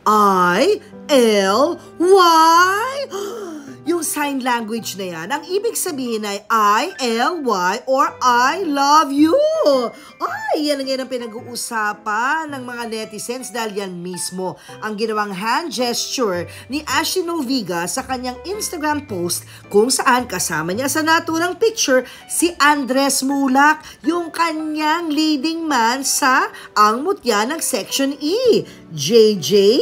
I-L-Y. Yung sign language na yan, ang ibig sabihin ay I-L-Y or I love you. Ay, yan ang pinag-uusapan ng mga netizens dahil yan mismo ang ginawang hand gesture ni Ashley Noviga sa kanyang Instagram post kung saan kasama niya sa naturang picture si Andres Mulak, yung kanyang leading man sa Ang Mutya ng Section E. JJ,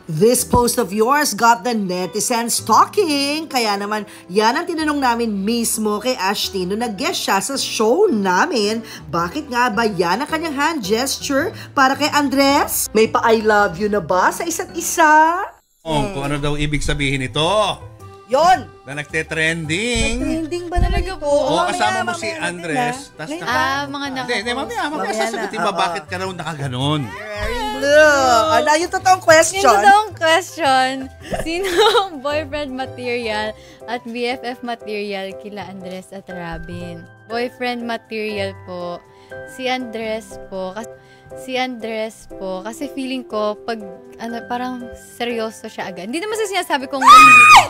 this post of yours got the netizens talking. Kaya naman, yan ang tinanong namin mismo kay Ashley nung nag-guest siya sa show namin. Bakit nga ba yan ang kanyang hand gesture para kay Andres? May pa-I love you na ba sa isa't isa? Kung ano daw ibig sabihin ito. Yon! Na nagte-trending. Trending ba talaga po? Oo, kasama mo si Andres. Mga Hindi, mamaya sasagutin ba bakit ka raw nakaganon? Ano yung totoong question? Yung totoong question, sino ang boyfriend material at BFF material kila Andres at Robin? Boyfriend material po, si Andres po. Kasi feeling ko pag parang seryoso siya agad. Hindi naman sinasabi kong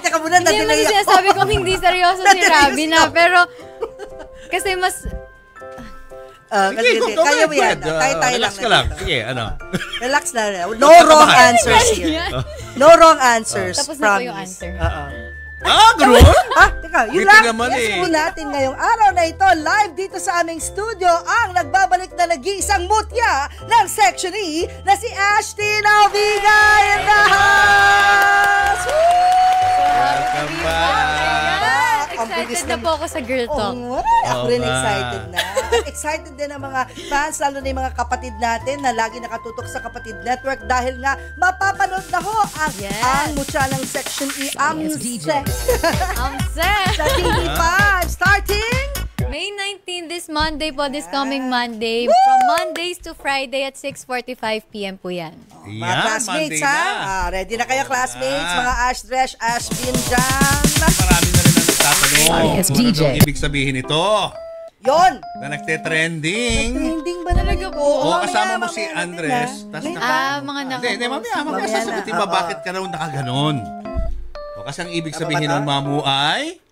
Teka muna, hindi naman sinasabi kong hindi seryoso si Robin na, pero kasi mas Sige, kaya mo yan. Tayo relax ka lang. Sige, ano? Relax na. No wrong answers here. No wrong answers. Tapos na po yung answer. Ganoon? Teka, yun Ito lang. naman Yes po natin ngayong araw na ito, live dito sa aming studio, ang nagbabalik na nag-iisang mutya ng Section E na si Ashley Noviga in the house! Welcome back! Excited na po ako sa Girl Talk. Ako rin excited na. Excited din ang mga fans, lalo na yung mga kapatid natin na lagi nakatutok sa Kapatid Network dahil nga mapapanood na ho ang mutya ng Section E, ang set. Sa TV5, starting May 19 this Monday po, this coming Monday. From Mondays to Friday at 6:45 PM po yan. Mga classmates, ha? Ready na kayo, classmates? Mga Ash Dresh, Ash Bin dyan. Marami na rin na nagtatanong. Kung ano daw ibig sabihin ito. Yon! Na nagte-trending. Trending ba talaga po? Oo, kasama mo si Andres. Hindi, mamaya sasagutin ba bakit ka raw nakaganon? O kasi ang ibig sabihin ng mamu ay...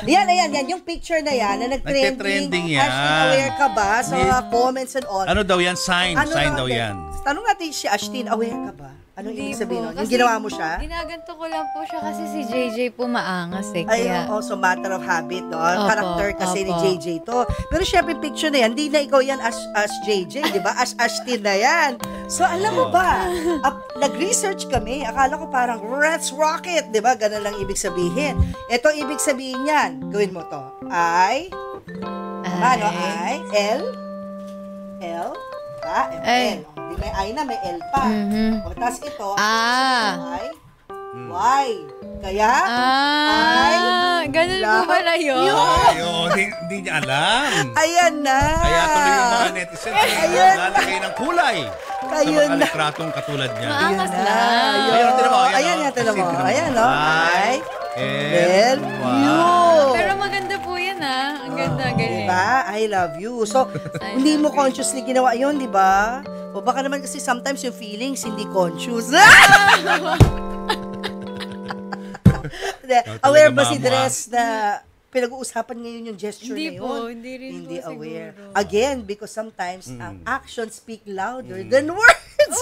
Yan. Yung picture na yan, na nag-trending. yan. Ashley, aware ka ba sa comments and all? Ano daw yan? Sign daw yan. Tanong natin si Ashley, aware ka ba? Anong ibig sabihin nun? Yung ginawa mo siya? Ginaganto ko lang po siya kasi si JJ po maangas eh. Ayun, also matter of habit, no? Character kasi ni JJ to. Pero syempre, picture na yan, hindi na ikaw yan as JJ, di ba? As Ashtin na yan. So, alam mo ba, nag-research kami, akala ko parang, let's rock it, di ba? Ganun lang ibig sabihin. Ito ibig sabihin yan. Gawin mo to. Ano? L, M. Di may I na, may L pa. O, tas ito, Y. Kaya, ganun po pala yun. Hindi niya alam. Ayan na. Kaya tuloy yung mga netizens lalagay ng kulay. Kayo sa mga na. litratong katulad niya. Maangas lang. Ayan nga, tala mo. Ayan, no? I, L, Pero maganda po yan, ha? Ang ganda, galing. Diba? I love you. So, hindi mo consciously ginawa yun, di ba? O baka naman kasi sometimes yung feelings hindi conscious. Aware ba si Dres na pinag-uusapan ngayon yung gesture na yun? Hindi po aware. siguro. Again, because sometimes actions speak louder than words.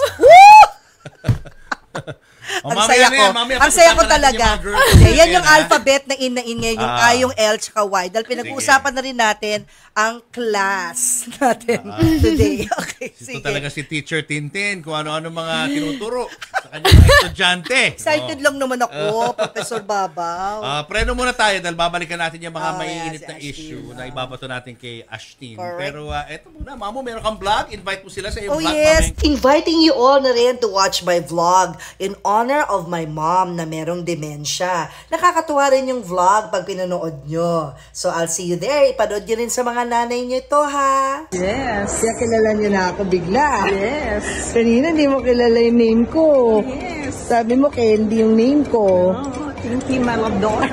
Ang saya ko. Ang saya ko talaga. Yan yung alphabet na in ngayon, yung A, yung L, tsaka Y. Dahil pinag-uusapan na rin natin ang class natin today. Okay, sige. Ito talaga si Teacher Tintin, kung ano-ano mga tinuturo sa kanyang mga estudyante. Excited lang naman ako, Professor Babaw. Preno muna tayo dahil babalikan natin yung mga maiinit si na Ashtin, issue na ibabato natin kay Ashtin. Correct. Pero eto muna, Mamo, meron kang vlog. Invite mo sila sa iyong vlog. Yes, inviting you all na rin to watch my vlog in honor of my mom na merong demensya. Nakakatuwa rin yung vlog pag pinanood nyo. So I'll see you there. Ipanood nyo rin sa mga nanay nyo ito, ha? Yes. Kaya kilala nyo na ako bigla. Yes. Kanina hindi mo kilala yung name ko. Yes. Sabi mo, Candy yung name ko. Pinky, my love daughter.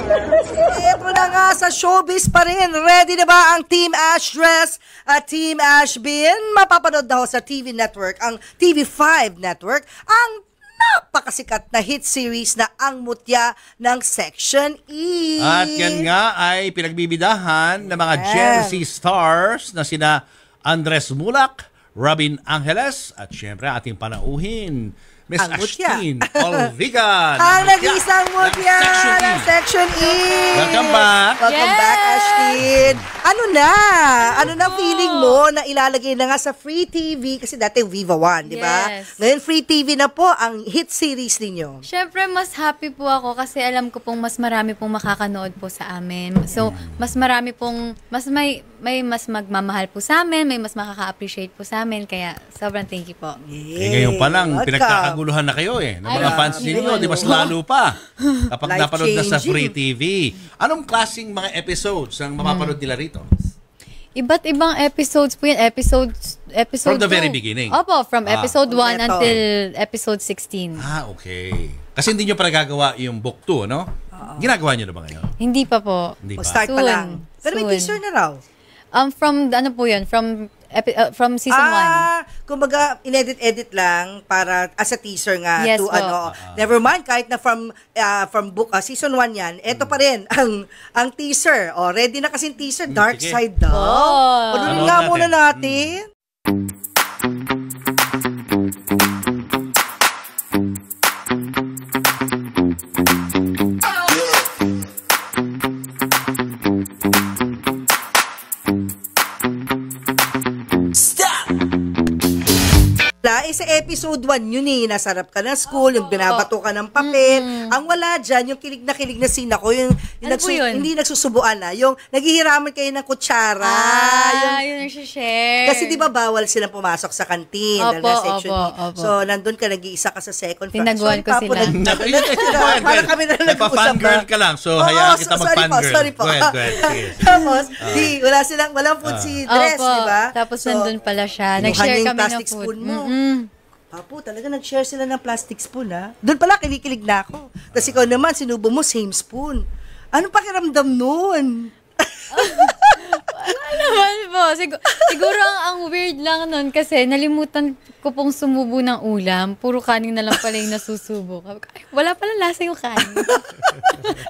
Ito na nga sa showbiz pa rin. Ready na ba ang Team Ash Dress at Team Ash Bin? Mapapanood na ho sa TV Network, ang TV5 Network, ang napakasikat na hit series na Ang Mutya ng Section E. At yan nga ay pinagbibidahan ng mga Gen Z stars na sina Andres Mulak, Robin Angeles, at syempre ating panauhin, Miss Ang Mutya. Ashtin Olviga. Ang nag-isang mutya ng Section E. Welcome back. Welcome back, Ashtin. Ano na feeling mo na ilalagay na nga sa Free TV? Kasi dati Viva One, di ba? Yes. Ngayon Free TV na po ang hit series ninyo. Siyempre, mas happy po ako kasi alam ko pong mas marami pong makakanood po sa amin. So, mas marami pong, may mas magmamahal po sa amin, may mas makaka-appreciate po sa amin. Kaya, sobrang thank you po. Ngayon pa lang, pinagkakaguluhan na kayo ng mga fans ninyo. Di mas lalo pa kapag napanood na sa Free TV. Anong klaseng mga episodes ang mapapanood nila rito? Iba't ibang episodes po yan. Episode From the 2. very beginning? Opo, from episode 1 Kompleto. until episode 16. Okay. Kasi hindi nyo pa nagagawa yung book 2, no? Ginagawa nyo na ba ngayon? Hindi pa po. Hindi pa. Start pa Soon. lang. Pero may Soon. teaser na raw. From season 1. Kumbaga, inedit-edit lang para as a teaser nga Yes to po. never mind, kahit na from book, season 1 yan, eto pa rin ang teaser. Ready na kasing teaser, Dark Sige. Side daw. Panunin nga Panood muna natin. natin. Sa episode 1 yun nasarap ka ng school, yung binabato ka ng papel. Ang wala dyan, yung kilig na scene ako, yung Ano po yun? hindi nagsusubuan yung naghihiraman kayo ng kutsara. Yun ang share. Kasi di ba bawal silang pumasok sa kantin, Opo, na section opo, E. opo. So, nandun ka, nag-iisa ka sa second floor. Tinaguan ko Papo, sila. Parang kami na nag-uusap Nagpa-fangirl ka lang, so hayaan kita mag-fangirl. Sorry po. Go ahead. Sige. Tapos, walang food si Dress, Opo. di ba? Tapos So, nandun pala siya. kinuha Nag-share niya yung kami ng plastic food. spoon mo. Mm-mm. Papo, talaga nag-share sila ng plastic spoon, ha? Doon pala, kinikilig na ako. Tapos ikaw naman, sinubo mo, same spoon. Ano pakiramdam nun? Naman po. Siguro ang weird lang nun kasi nalimutan ko pong sumubo ng ulam. Puro kanin na lang pala yung nasusubo. Ay, wala pala lasa yung kanin.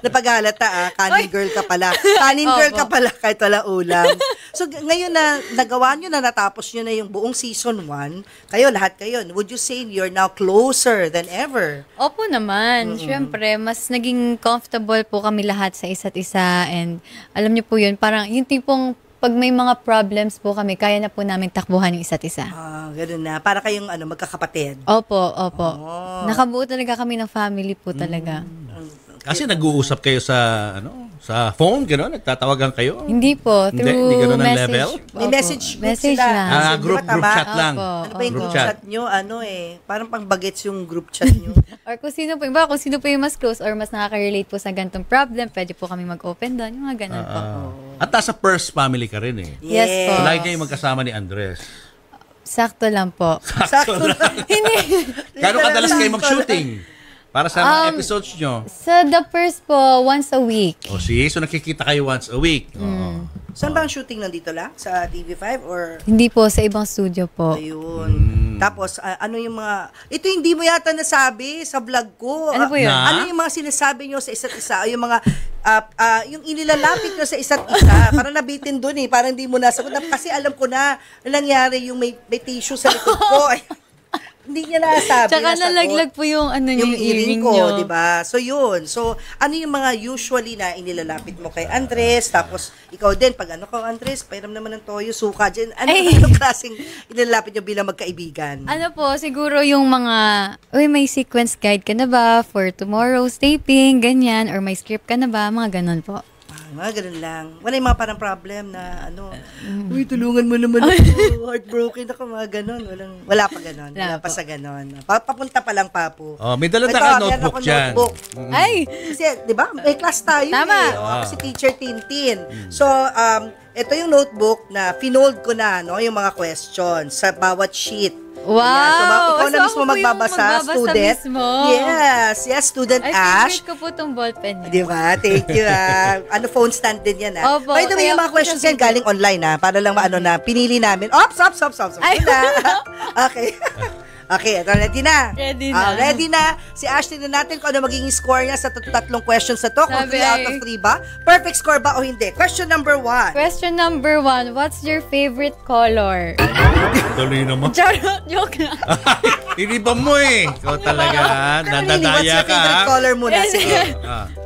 Napaghalata, kanin girl ka pala. Kanin girl ka pala kahit wala ulam. So, ngayon na nagawa nyo na, natapos nyo na yung buong season 1, lahat kayo, would you say you're now closer than ever? Opo naman. Siyempre, mas naging comfortable po kami lahat sa isa't isa. And alam niyo po yun, parang yung tipong pag may mga problems po kami, kaya na po namin takbuhan yung isa't isa. Ganun na. Para kayong magkakapatid. Opo. Nakabuo talaga kami ng family po talaga. Kasi nag-uusap kayo sa sa phone, gano'n? Nagtatawagan kayo? Hindi po. Through Hindi ganun ang message. level? May Opo. message group Message sila. lang. Group chat lang. Opo. Ano ba yung Group group chat. chat nyo? Parang pang bagets yung group chat nyo. Or kung sino po yung mas close or mas nakaka-relate po sa ganitong problem, pwede po kami mag-open doon. Yung mga ganun po. At nasa first family ka rin eh. Yes po. So, lagi kayong magkasama ni Andres. Sakto lang po. Sakto lang. Hindi. Gano'ng kadalas kayo mag-shooting? Para sa mga episodes nyo? Sa The First po, once a week. O sige, so nakikita kayo once a week. Oo. Saan ba ang shooting nandito lang? Sa TV5 or... Hindi po, sa ibang studio po. Ayun. Tapos, ano yung mga... Ito hindi mo yata nasabi sa vlog ko. Ano po yun? Ano yung mga sinasabi nyo sa isa't isa? Yung mga... yung inilalapit nyo sa isa't isa. Parang nabitin dun eh. Parang hindi mo nasagot. Kasi alam ko na nangyari yung may tissue sa likod ko. Hindi niya nasabi. Tsaka nalaglag po yung yung earring ko, nyo. di ba? So yun. So ano yung mga usually na inilalapit mo kay Andres, tapos ikaw din pag Andres, pairam naman ng toyo, suka dyan. Anong klaseng inilalapit nyo bilang magkaibigan? Ano po, siguro yung mga, may sequence guide ka na ba for tomorrow's taping, ganyan, or may script ka na ba, mga ganon po. Mga ganun lang. Wala yung mga parang problem na uy, tulungan mo naman ako. Heartbroken ako, mga ganun. Wala pa ganun. Wala pa sa ganun. Papunta pa lang, Papu. May dala Ito, ka meron notebook akong dyan. notebook. Ay! Kasi, di ba, may class tayo Tama. Kasi Teacher Tintin. So, ito yung notebook na finold ko na, yung mga questions sa bawat sheet. Wow! Ayan. So, ikaw na So, mismo ako po yung magbabasa, student. mismo. Yes, student Ay, Ash. favorite ko po itong ballpen niyo. Di ba? Thank you. Phone stand din yan. Opo, By the way, yung kaya mga po questions siya yan galing online para lang pinili namin. Ops. Ay. Okay. Okay, ready na? Ready na. Ready na. Si Ashley na natin kung ano magiging score niya sa tatlong questions na to. Kung 3 Sabi out of 3 ba? Perfect score ba o hindi? Question number 1. Question number 1, what's your favorite color? Tuloy naman. Charot, joke na. Hindi ba mo eh? Ikaw talaga, What's nandadaya your ka. favorite color muna? Sige.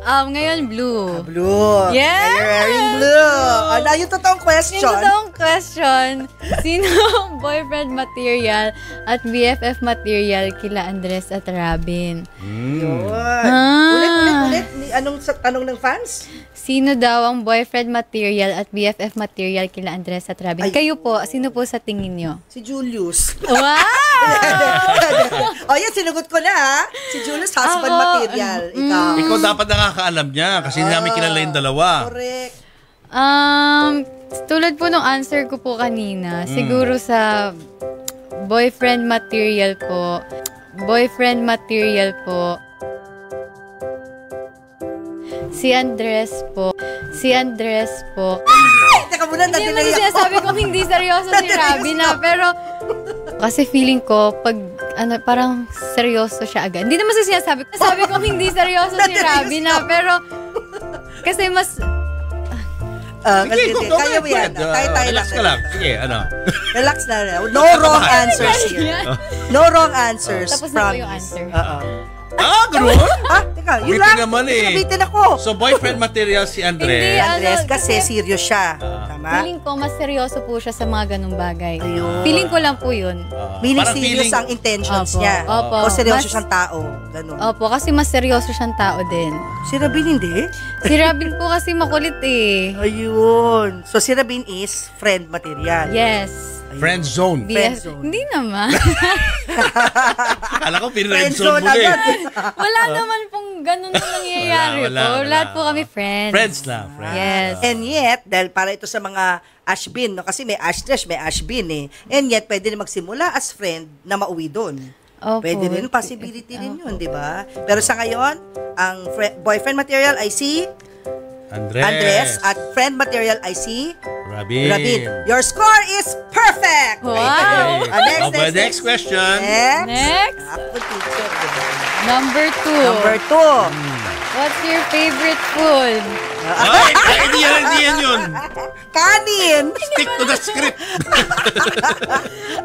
Ngayon, blue. Blue. Yes! You're wearing blue. Ano yung totoong question? Yung totoong question, sino ang boyfriend material at BFF material kila Andres at Robin? Yun. Ah. Ulit. Anong sa tanong ng fans? Sino daw ang boyfriend material at BFF material kila Andres at Robin? Ay. Kayo po, sino po sa tingin nyo? Si Julius. Wow! Yan, sinugot ko na ha. Si Julius, husband Ako, material. Ikaw. Ikaw dapat nakakaalam niya kasi hindi namin kilala yung dalawa. Correct. Tulad po nung answer ko po kanina, siguro sa boyfriend material po, si Andres po. Teka muna, Hindi naman na-delay ako. sinasabi kong hindi seryoso si Robin na, pero kasi feeling ko, pag parang seryoso siya agad. Hindi naman sinasabi kong hindi seryoso si Robin na, pero kasi mas, Sige, kaya mo yan. Tayo Relax ka lang. Sige, Relax na. No wrong answers here. No wrong answers. tapos na po yung Promise. answer. Ganoon? Teka, yun Waiting lang. naman eh. Nabitin ako. So, boyfriend material si Andres. Hindi, Andres, ano, kasi kasi- serious siya. Tama? Feeling ko, mas seryoso po siya sa mga ganung bagay. Ayun. Feeling ko lang po yun. Meaning Parang serious feeling- ang intentions Opo, niya. opo. O seryoso Mas- siyang tao. Ganun. Opo, kasi mas seryoso siyang tao din. Si Rabin hindi? Si Robin po kasi makulit eh. Ayun. So si Rabin is friend material. Yes. Friend zone. Friend zone. Hindi naman. Alam ko, Friend pinred zone zone mo agad. Wala naman pong ganun na nangyayari po. Wala. Lahat po kami friends. Friends lang. Friends. Yes. And yet, dahil para ito sa mga Ashbin, no? Kasi may Ashdresh, may Ashbin eh. And yet, pwede rin magsimula as friend na mauwi doon. Opo. Pwede rin, possibility rin yun, di ba? Pero sa ngayon, ang boyfriend material ay si Andres at friend material ay si Robin. Your score is perfect! Wow. Next question. Next. Ako, teacher. Number 2. Number 2. What's your favorite food? Ay, hindi yan yun. Kanin! Stick to the script.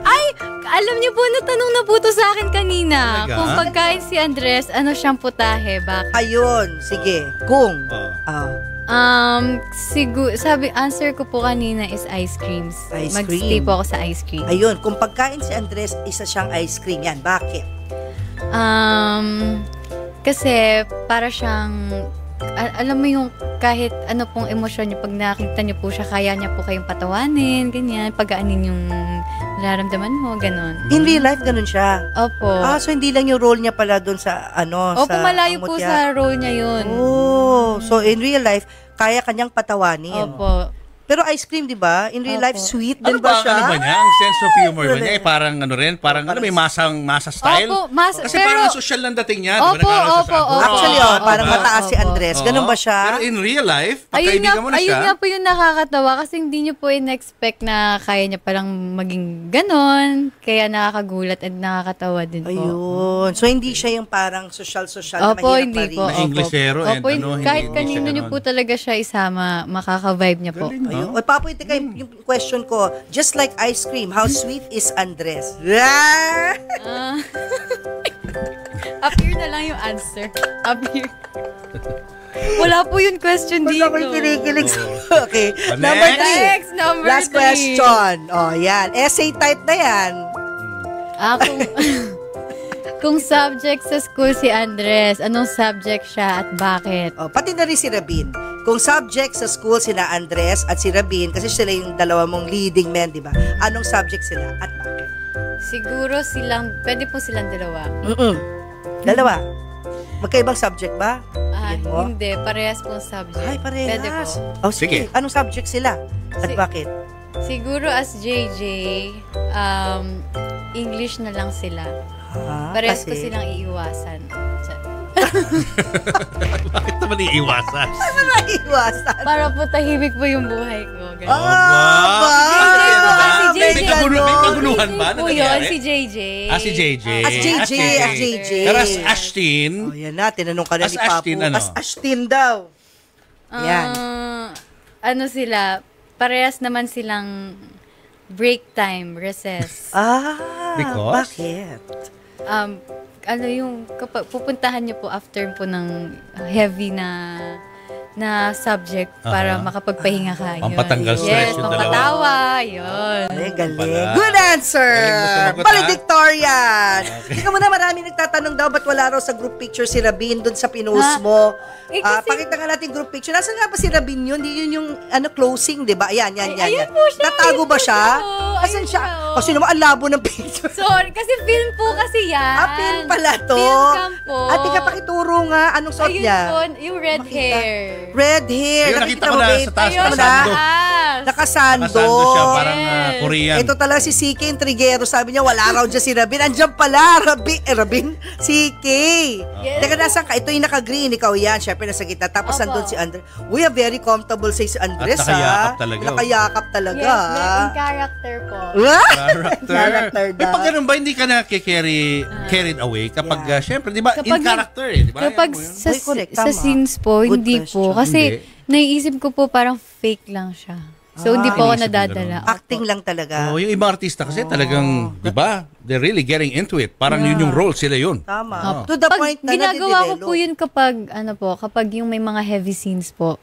Ay, alam niyo po, natanong na po to sa akin kanina. Talaga? Kung pagkain si Andres, ano siyang putahe? Bakit? Ayun, sige. Kung. Answer ko po kanina is ice creams. Ice Mag-stay cream. po ako sa ice cream. Ayun, kung pagkain si Andres, isa siyang ice cream. Yan, bakit? Kasi para siyang alam mo yung kahit ano pong emosyon niyo pag nakita niyo po siya, kaya niya po kayong patawanin, ganyan, pagaanin yung nararamdaman mo, ganon. In real life, ganun siya. Opo. So hindi lang yung role niya pala doon sa Opo, sa malayo po Amutya. sa role niya yun. So in real life, kaya kanyang patawanin. Opo. Pero ice cream, di ba? In real life, Opo. sweet Ano din ba siya? Ano ba niya? Ang sense of humor ba niya? Parang may masa style? Opo, Kasi pero, parang social lang dating niya. Opo, Diba? Nag-aaral siya sa opo, abroad. Actually, parang Opo. mataas si Andres. Ganun ba siya? Pero in real life, pag ayun kaibigan mo na siya, nga po yung nakakatawa kasi hindi niyo po in-expect na kaya niya palang maging ganon. Kaya nakakagulat at nakakatawa din po. Ayun. So hindi siya yung parang social-social na Opo, mahirap hindi po. Na Inglesero and Opo, ano, kahit hindi kanino siya niyo ganon. po talaga siya isama, makaka-vibe niya po. Galing, no? Ayun. O, papuiti kayo yung question ko. Just like ice cream, how sweet is Andres? Up here na lang yung answer. Up here. Wala po yung question dito. Wala ko kinikilig. Okay. Next. Number 3. Next, number Last 3. question. Yan. Essay type na yan. Kung subject sa school si Andres, anong subject siya at bakit? Pati na rin si Rabin. Kung subject sa school sina Andres at si Rabin, kasi sila yung dalawa mong leading men, di ba? Anong subject sila at bakit? Siguro pwede po silang dalawa. Dalawa. Magkaibang subject ba? Yan mo? Hindi, parehas pong subject. Ay, Pwede parehas. po. Sige. Anong subject sila? At bakit? Siguro as JJ, English na lang sila. Parehas ko Kasi? silang iiwasan. Bakit naman iiwasan? Naiwasan. Para po tahimik po yung buhay ko. Ganun. Ba? Si JJ. May kaguluhan ba na Po yun, nangyari? si JJ. Si JJ. As JJ, as JJ. Pero as Ashtin, Oh, yan na, tinanong ka na As ni Papu. Ashtin, ano? As Ashtin daw. Yan. Ano sila, parehas naman silang break time, recess. Because? Bakit? Ano yung, kapag pupuntahan niyo po after po ng heavy na subject para makapagpahinga ka. Yun. Pampatanggal stress Yes, yung dalawa. pampatawa. Yun. Ay, galing. Pala. Good answer! Galing mo sumagot, Valedictorian! Ikaw muna, marami nagtatanong daw, ba't wala raw sa group picture si Rabin dun sa pinost mo? Eh, kasi- Pakita nga natin group picture. Nasaan nga ba si Rabin yun? Di yun yung closing, di ba? Ayan, yan. ayun po siya, Natago ayun ba po siya? siya. Asan Ayun siya? siya, Kasi naman, ang labo ng picture. Sorry, kasi film po kasi yan. Film pala to. Film cam po. Ate ka pakituro nga, anong suot Ayun niya? po, yung red Makita. hair. Red hair. Ayun, nakita ko na babe? sa taas, Ayun, nakasando. Nakasando. Nakasando. Nakasando siya, parang Yes. Korean. Ito talaga si CK Intriguero. Sabi niya, wala raw dyan si Rabin. Andiyan pala, Rabin? CK. Yes. Teka, nasan ka? Ito yung naka-green. Ikaw yan. Siyempre, nasa gitna. Tapos Opo. nandun si Andres. We are very comfortable sa si Andres, At nakayakap ha? talaga. Nakayakap talaga. Yes, ha? in character po. Character. Character Eh, pag daw. ganun ba, hindi ka na carried away kapag, Yeah. syempre, di ba, in Kapag- character eh, di ba? Kapag Yan mo yun. sa, Uy, correct, sa tama. scenes po, Good hindi question. po. Kasi Hindi. naiisip ko po parang fake lang siya. So, hindi po ako Inisip mo nadadala. Acting lang talaga. Oh, yung ibang artista kasi talagang, di ba, they're really getting into it. Parang yun yung role, sila yun. Tama. To the Pag point na ginagawa ko nadidevelop. po yun kapag yung may mga heavy scenes po.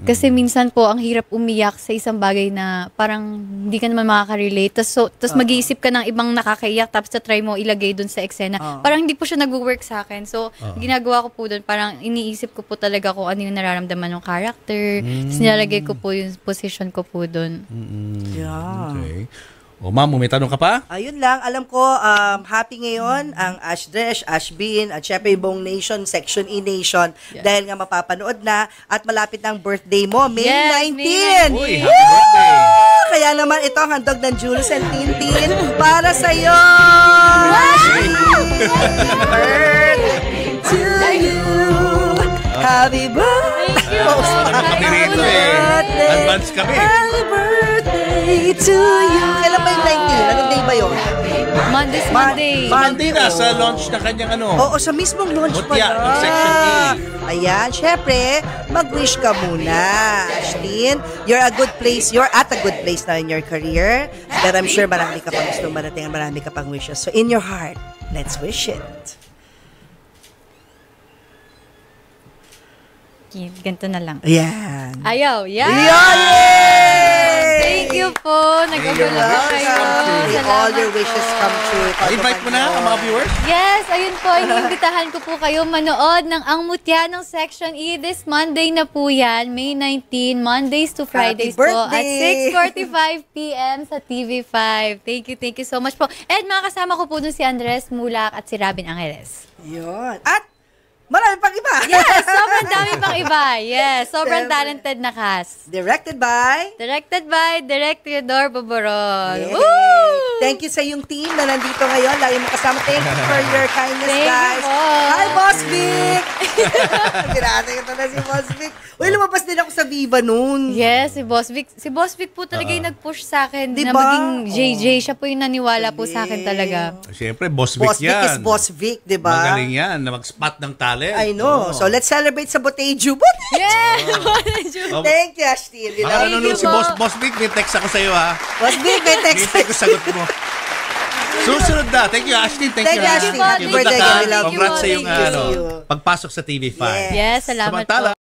Kasi minsan po, ang hirap umiyak sa isang bagay na parang hindi ka naman makaka-relate. Tapos mag-iisip ka ng ibang nakakaiyak tapos try mo ilagay dun sa eksena. Parang hindi po siya nag-work sa akin. So, ginagawa ko po dun, parang iniisip ko po talaga kung ano yung nararamdaman ng character. Tapos nilalagay ko po yung position ko po dun. Yeah. Okay. O ma'am, may tanong ka pa? Ayun lang, alam ko, happy ngayon ang Ashdresh, Ashbin, at syempre yung buong nation, Section E Nation, dahil nga mapapanood na at malapit ng birthday mo, May Yes, 19. Uy, happy birthday! Kaya naman ito ang handog ng Jules and Tintin para sa'yo! Happy birthday to you! Happy birthday! Thank you po. Kami rito eh. Advance kami. Happy birthday to you! Kailan ba yung 19? Anong day ba yun? Monday. Monday na sa launch na kanyang ano. Oo, sa mismong launch Mutya, pala. ng Section A. Ayan, syempre, mag-wish ka muna, Ashtin. You're at a good place now in your career. But I'm sure marami ka pang gusto marating, marami ka pang wishes. So in your heart, let's wish it. Ganito na lang. Ayan. Ayaw. Yeah. Yay! Thank you po. Nag-abala po kayo. May all your wishes come true. Invite mo na ang mga viewers. Yes, ayun po. Iniimbitahan ko po kayo manood ng Ang Mutya ng Section E this Monday na po yan. May 19, Mondays to Fridays po at birthday! 6:45 p.m. sa TV5. Thank you so much po. And mga kasama ko po dun si Andres Mulak at si Robin Angeles. Yun. At marami pang iba. Yes, sobrang dami pang iba. Yes, sobrang talented na cast. Directed by... Directed by Direk Theodore Boborol. Yay! Woo! Thank you sa yung team na nandito ngayon. Lagi mo kasama. Thank you for your kindness, Thank you guys. po. Hi, Boss Vic! Ginasa kita na si Boss Vic. Uy, lumabas din ako sa Viva noon. Yes, si Boss Vic. Si Boss Vic po talaga yung nag-push sa akin na Diba? maging JJ. Siya po yung naniwala po sa akin talaga. Siyempre, Boss Vic Boss Vic yan. is Boss Vic, di ba? Magaling yan na mag-spot ng talent. I know. Oo. So, let's celebrate sa Boteju. Yeah! Oh, Thank you, Ashtin. baka nanonood you si po. Boss Vic, may text ako sa'yo ha. Boss Vic, may text. Hintay ko sagot mo. Susunod na. Thank you, Ashley. Thank you, Thank you, Ashley. ha. Happy Good birthday luck, ha. again. We love you. Congrats sa iyong Thank you. pagpasok sa TV5. Yes. Yes, salamat Samantala, po.